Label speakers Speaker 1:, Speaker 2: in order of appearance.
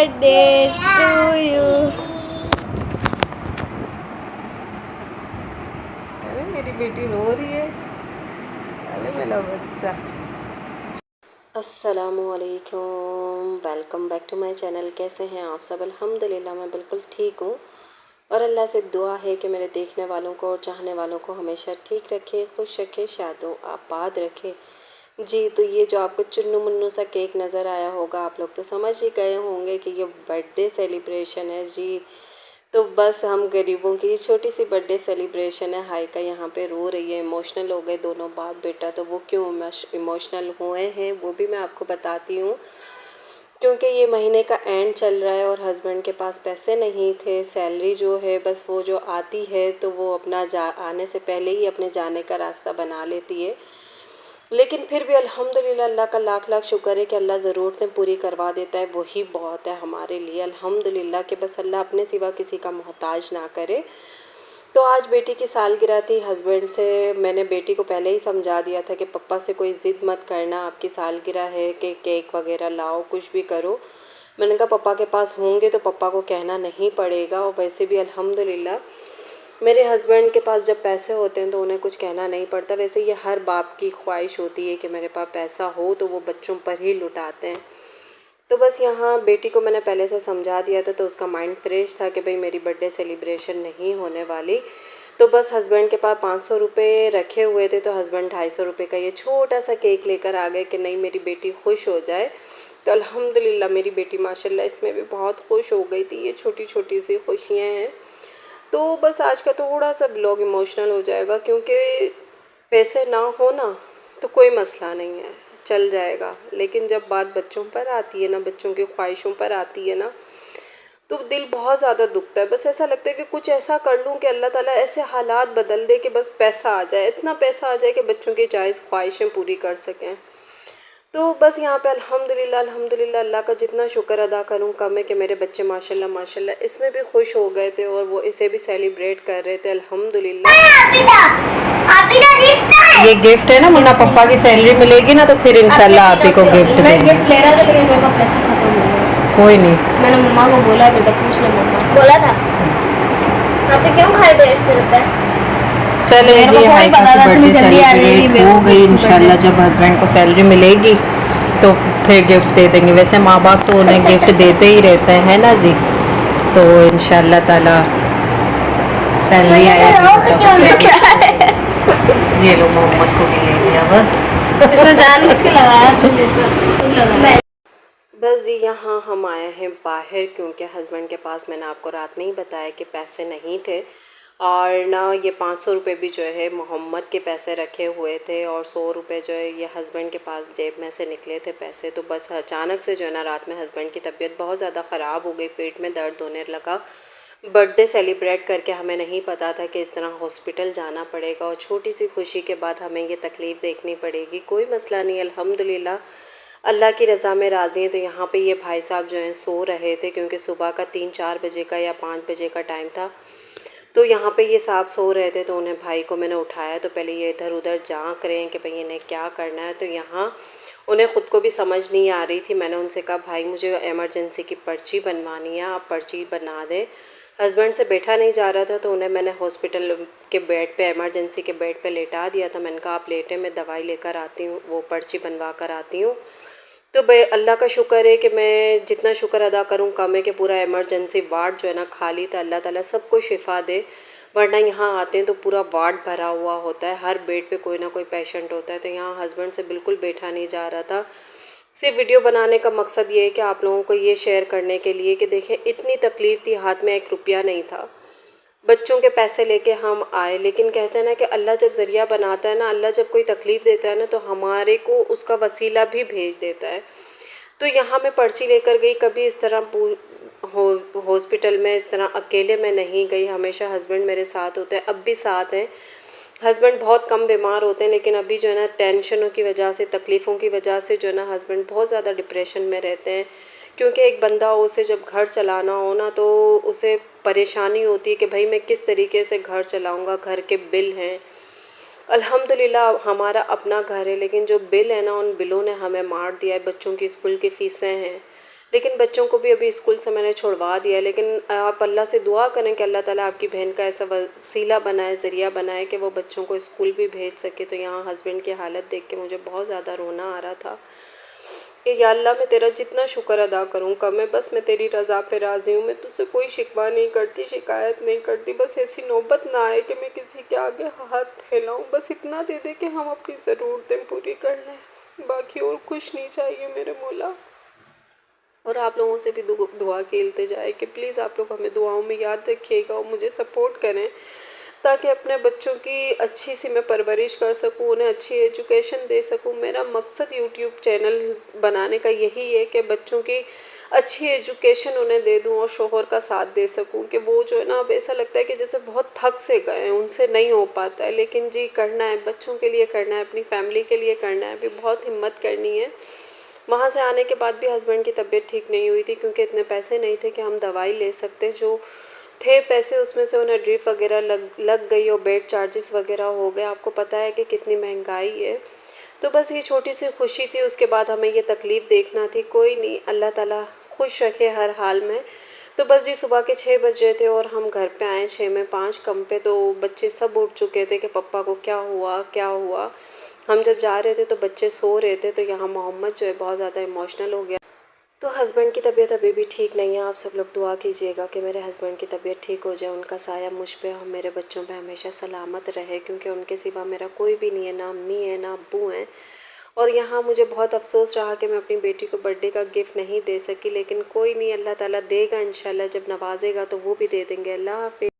Speaker 1: birthday to you.
Speaker 2: अरे मेरी बेटी रो रही है। अरे मेरा बच्चा। अस्सलामुअलैकुम, welcome back to my channel. कैसे हैं आप सब? अल्हम्दुलिल्लाह मैं बिल्कुल ठीक हूँ और अल्लाह से दुआ है कि मेरे देखने वालों को और चाहने वालों को हमेशा ठीक रखे, खुश रखे, शादो आबाद रखे। जी, तो ये जो आपको चुन्नू मुन्नू सा केक नज़र आया होगा, आप लोग तो समझ ही गए होंगे कि ये बर्थडे सेलिब्रेशन है। जी, तो बस हम गरीबों की छोटी सी बर्थडे सेलिब्रेशन है। हाइका यहाँ पे रो रही है, इमोशनल हो गए दोनों बाप बेटा। तो वो क्यों इमोशनल हुए हैं वो भी मैं आपको बताती हूँ। क्योंकि ये महीने का एंड चल रहा है और हस्बैंड के पास पैसे नहीं थे। सैलरी जो है बस वो जो आती है तो वो अपना आने से पहले ही अपने जाने का रास्ता बना लेती है। लेकिन फिर भी अल्हम्दुलिल्लाह अल्लाह का लाख लाख शुक्र है कि अल्लाह ज़रूरतें पूरी करवा देता है, वही बहुत है हमारे लिए। अल्हम्दुलिल्लाह कि बस अल्लाह अपने सिवा किसी का मोहताज ना करे। तो आज बेटी की सालगिरह थी। हस्बैंड से मैंने बेटी को पहले ही समझा दिया था कि पप्पा से कोई ज़िद मत करना, आपकी सालगिरह है कि केक वगैरह लाओ, कुछ भी करो। मैंने कहा पप्पा के पास होंगे तो पप्पा को कहना नहीं पड़ेगा। और वैसे भी अल्हम्दुलिल्लाह मेरे हस्बैंड के पास जब पैसे होते हैं तो उन्हें कुछ कहना नहीं पड़ता। वैसे ये हर बाप की ख्वाहिश होती है कि मेरे पास पैसा हो तो वो बच्चों पर ही लुटाते हैं। तो बस यहाँ बेटी को मैंने पहले से समझा दिया था तो उसका माइंड फ्रेश था कि भाई मेरी बर्थडे सेलिब्रेशन नहीं होने वाली। तो बस हस्बैंड के पास 500 रुपये रखे हुए थे तो हस्बैंड 250 रुपये का ये छोटा सा केक लेकर आ गए कि नहीं मेरी बेटी खुश हो जाए। तो अल्हम्दुलिल्लाह मेरी बेटी माशाल्लाह इसमें भी बहुत खुश हो गई थी। ये छोटी छोटी सी खुशियाँ हैं। तो बस आज का थोड़ा सा ब्लॉग इमोशनल हो जाएगा क्योंकि पैसे ना हो ना तो कोई मसला नहीं है, चल जाएगा। लेकिन जब बात बच्चों पर आती है ना, बच्चों की ख्वाहिशों पर आती है ना, तो दिल बहुत ज़्यादा दुखता है। बस ऐसा लगता है कि कुछ ऐसा कर लूँ कि अल्लाह ताला ऐसे हालात बदल दे कि बस पैसा आ जाए, इतना पैसा आ जाए कि बच्चों की जायज़ ख्वाहिशें पूरी कर सकें। तो बस यहाँ पे अल्हम्दुलिल्लाह अल्हम्दुलिल्लाह अल्लाह का जितना शुक्र अदा करूँ कम है कि मेरे बच्चे माशाल्लाह माशाल्लाह इसमें भी खुश हो गए थे और वो इसे भी सेलिब्रेट कर रहे थे अल्हम्दुलिल्लाह। ये गिफ्ट है ना मुन्ना, पप्पा की सैलरी मिलेगी ना तो फिर इंशाल्लाह आप ही को गिफ्ट
Speaker 1: मैं
Speaker 2: देंगे।
Speaker 1: गिफ्ट ले रहा था लेकिन मेरे पास पैसे खत्म हो गए।
Speaker 2: कोई नहीं,
Speaker 1: मैंने मम्मा को बोला बेटा पूछ ले, मम्मा बोला था आपने क्यों खाए 150 रुपए।
Speaker 2: चले जी हाइका की बर्थडे सेलिब्रेट हो गई। इंशाल्लाह जब हस्बैंड को सैलरी मिलेगी तो फिर गिफ्ट दे देंगे। वैसे माँ बाप तो उन्हें गिफ्ट देते ही रहते हैं ना जी। तो इंशाल्लाह ताला सैलरी आएगी। ये लो मोहम्मद को भी ले लिया बस।
Speaker 1: जानबूझ के लगाया
Speaker 2: बस जी यहाँ हम आए हैं बाहर क्योंकि हस्बैंड के पास मैंने आपको रात में ही बताया कि पैसे नहीं थे और ना ये 500 रुपये भी जो है मोहम्मद के पैसे रखे हुए थे और 100 रुपये जो है ये हस्बैंड के पास जेब में से निकले थे पैसे। तो बस अचानक से जो है ना रात में हस्बैंड की तबीयत बहुत ज़्यादा ख़राब हो गई, पेट में दर्द होने लगा। बर्थडे सेलिब्रेट करके हमें नहीं पता था कि इस तरह हॉस्पिटल जाना पड़ेगा और छोटी सी खुशी के बाद हमें ये तकलीफ़ देखनी पड़ेगी। कोई मसला नहीं, अल्हम्दुलिल्लाह अल्लाह की रज़ा में राज़ी हैं। तो यहाँ पे ये भाई साहब जो हैं सो रहे थे क्योंकि सुबह का 3-4 बजे का या 5 बजे का टाइम था। तो यहाँ पे ये साहब सो रहे थे तो उन्हें भाई को मैंने उठाया तो पहले ये इधर उधर झाँक रहे हैं कि भाई इन्हें क्या करना है। तो यहाँ उन्हें ख़ुद को भी समझ नहीं आ रही थी। मैंने उनसे कहा भाई मुझे एमरजेंसी की पर्ची बनवानी है, आप पर्ची बना दें। हस्बैंड से बैठा नहीं जा रहा था तो उन्हें मैंने हॉस्पिटल के बेड पे, एमरजेंसी के बेड पे लेटा दिया था। मैंने कहा आप लेटे, मैं दवाई लेकर आती हूँ, वो पर्ची बनवा कर आती हूँ। तो भाई अल्लाह का शुक्र है कि मैं जितना शुक्र अदा करूँ कम है कि पूरा इमरजेंसी वार्ड जो है ना खाली था। अल्लाह ताला सबको शिफा दे, वरना यहाँ आते हैं तो पूरा वार्ड भरा हुआ होता है, हर बेड पे कोई ना कोई पेशेंट होता है। तो यहाँ हस्बैंड से बिल्कुल बैठा नहीं जा रहा था। सिर्फ वीडियो बनाने का मकसद ये है कि आप लोगों को ये शेयर करने के लिए कि देखें इतनी तकलीफ़ थी, हाथ में 1 रुपया नहीं था, बच्चों के पैसे लेके हम आए। लेकिन कहते हैं ना कि अल्लाह जब ज़रिया बनाता है ना, अल्लाह जब कोई तकलीफ़ देता है ना तो हमारे को उसका वसीला भी भेज देता है। तो यहाँ मैं पर्ची लेकर गई, कभी इस तरह हॉस्पिटल में इस तरह अकेले मैं नहीं गई, हमेशा हस्बैंड मेरे साथ होते हैं, अब भी साथ हैं। हस्बैंड बहुत कम बीमार होते हैं लेकिन अभी जो है ना टेंशनों की वजह से, तकलीफ़ों की वजह से जो है ना हस्बैंड बहुत ज़्यादा डिप्रेशन में रहते हैं। क्योंकि एक बंदा उसे जब घर चलाना हो ना तो उसे परेशानी होती है कि भाई मैं किस तरीके से घर चलाऊँगा, घर के बिल हैं। अल्हम्दुलिल्लाह हमारा अपना घर है लेकिन जो बिल है ना उन बिलों ने हमें मार दिया है। बच्चों की स्कूल की फ़ीसें हैं, लेकिन बच्चों को भी अभी स्कूल से मैंने छुड़वा दिया। लेकिन आप अल्लाह से दुआ करें कि अल्लाह ताला आपकी बहन का ऐसा वसीला बनाए, ज़रिया बनाए कि वो बच्चों को स्कूल भी भेज सके। तो यहाँ हस्बैंड की हालत देख के मुझे बहुत ज़्यादा रोना आ रहा था कि या अल्लाह मैं तेरा जितना शुक्र अदा करूँ कम है, बस मैं तेरी रज़ा पे राज़ी हूँ। मैं तुझसे कोई शिकवा नहीं करती, शिकायत नहीं करती, बस ऐसी नौबत ना आए कि मैं किसी के आगे हाथ फैलाऊँ। बस इतना दे दे कि हम अपनी ज़रूरतें पूरी कर लें, बाकी और कुछ नहीं चाहिए मेरे मौला। और आप लोगों से भी दुआ की इल्तिजा कि प्लीज़ आप लोग हमें दुआओं में याद रखिएगा और मुझे सपोर्ट करें, ताकि अपने बच्चों की अच्छी सी मैं परवरिश कर सकूं, उन्हें अच्छी एजुकेशन दे सकूं। मेरा मकसद यूट्यूब चैनल बनाने का यही है कि बच्चों की अच्छी एजुकेशन उन्हें दे दूं और शोहर का साथ दे सकूं कि वो जो है ना, अब ऐसा लगता है कि जैसे बहुत थक से गए हैं, उनसे नहीं हो पाता है। लेकिन जी करना है, बच्चों के लिए करना है, अपनी फैमिली के लिए करना है, अभी बहुत हिम्मत करनी है। वहाँ से आने के बाद भी हस्बैंड की तबीयत ठीक नहीं हुई थी, क्योंकि इतने पैसे नहीं थे कि हम दवाई ले सकते। जो थे पैसे उसमें से उन्हें ड्रिप वगैरह लग गई और बेड चार्जेस वगैरह हो गए। आपको पता है कि कितनी महंगाई है। तो बस ये छोटी सी खुशी थी, उसके बाद हमें ये तकलीफ़ देखना थी। कोई नहीं, अल्लाह ताला खुश रखे हर हाल में। तो बस जी सुबह के 6 बज रहे थे और हम घर पे आए 6 में 5 कम पे। तो बच्चे सब उठ चुके थे कि पप्पा को क्या हुआ क्या हुआ। हम जब जा रहे थे तो बच्चे सो रहे थे। तो यहाँ मोहम्मद जो है बहुत ज़्यादा इमोशनल हो गया। तो हस्बैंड की तबीयत अभी भी ठीक नहीं है। आप सब लोग दुआ कीजिएगा कि मेरे हस्बैंड की तबीयत ठीक हो जाए, उनका साया मुझ पे और मेरे बच्चों पे हमेशा सलामत रहे, क्योंकि उनके सिवा मेरा कोई भी नहीं है, ना अम्मी है ना अब्बू हैं। और यहाँ मुझे बहुत अफसोस रहा कि मैं अपनी बेटी को बर्थडे का गिफ्ट नहीं दे सकी, लेकिन कोई नहीं, अल्लाह ताला देगा इंशाल्लाह। जब नवाजेगा तो वो भी दे देंगे। अल्लाह हाफिज़।